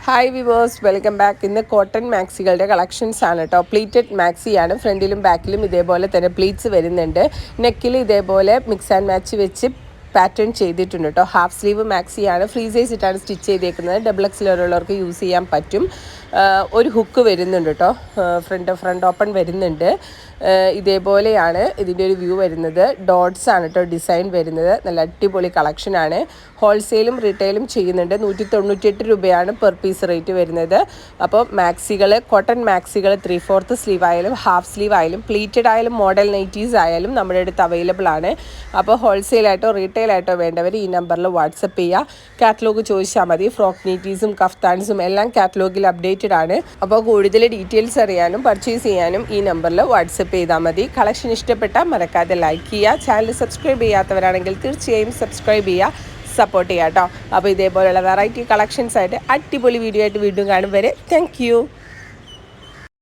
Hi viewers, welcome back. ഇന്ന് cotton മാക്സികളുടെ collections ആണ് കേട്ടോ. പ്ലീറ്റഡ് മാക്സിയാണ്. ഫ്രണ്ടിലും ബാക്കിലും ഇതേപോലെ തന്നെ പ്ലീറ്റ്സ് വരുന്നുണ്ട്. നെക്കിൽ ഇതേപോലെ മിക്സ് ആൻഡ് മാച്ച് വെച്ച് പാറ്റേൺ ചെയ്തിട്ടുണ്ട് കേട്ടോ. ഹാഫ് സ്ലീവ് മാക്സിയാണ്. ഫ്രീ സൈസ് ഇട്ടാണ് സ്റ്റിച്ച് ചെയ്തേക്കുന്നത്. ഡബിൾ എക്സിൽ ഉള്ളവർക്ക് യൂസ് ചെയ്യാൻ പറ്റും. ഒരു ഹുക്ക് വരുന്നുണ്ട് കേട്ടോ. ഫ്രണ്ട് ഓപ്പൺ വരുന്നുണ്ട്. ഇതേപോലെയാണ് ഇതിൻ്റെ ഒരു വ്യൂ വരുന്നത്. ഡോട്ട്സ് ആണ് കേട്ടോ ഡിസൈൻ വരുന്നത്. നല്ല അടിപൊളി കളക്ഷനാണ്. ഹോൾസെയിലും റീറ്റെയിലും ചെയ്യുന്നുണ്ട്. 198 രൂപയാണ് പെർ പീസ് റേറ്റ് വരുന്നത്. അപ്പോൾ മാക്സികൾ, കോട്ടൺ മാക്സികൾ 3/4 സ്ലീവ് ആയാലും ഹാഫ് സ്ലീവ് ആയാലും പ്ലീറ്റഡ് ആയാലും മോഡൽ നൈറ്റീസ് ആയാലും നമ്മുടെ അടുത്ത് അവൈലബിൾ ആണ്. അപ്പോൾ ഹോൾസെയിലായിട്ടോ റീറ്റെയിലായിട്ടോ വേണ്ടവർ ഈ നമ്പറിൽ വാട്സപ്പ് ചെയ്യുക. കാറ്റലോഗ് ചോദിച്ചാൽ മതി. ഫ്രോക്ക് നൈറ്റീസും കഫ്താൻസും എല്ലാം കാറ്റലോഗിൽ അപ്ഡേറ്റഡ് ആണ്. അപ്പോൾ കൂടുതൽ ഡീറ്റെയിൽസ് അറിയാനും പർച്ചേസ് ചെയ്യാനും ഈ നമ്പറിൽ വാട്സപ്പ് ചെയ്താൽ മതി. കളക്ഷൻ ഇഷ്ടപ്പെട്ടാൽ മറക്കാതെ ലൈക്ക് ചെയ്യുക. ചാനൽ സബ്സ്ക്രൈബ് ചെയ്യാത്തവരാണെങ്കിൽ തീർച്ചയായും സബ്സ്ക്രൈബ് ചെയ്യുക, സപ്പോർട്ട് ചെയ്യാം കേട്ടോ. അപ്പോൾ ഇതേപോലെയുള്ള വെറൈറ്റി കളക്ഷൻസ് ആയിട്ട് അടിപൊളി വീഡിയോ ആയിട്ട് വീണ്ടും കാണും വരെ താങ്ക് യു.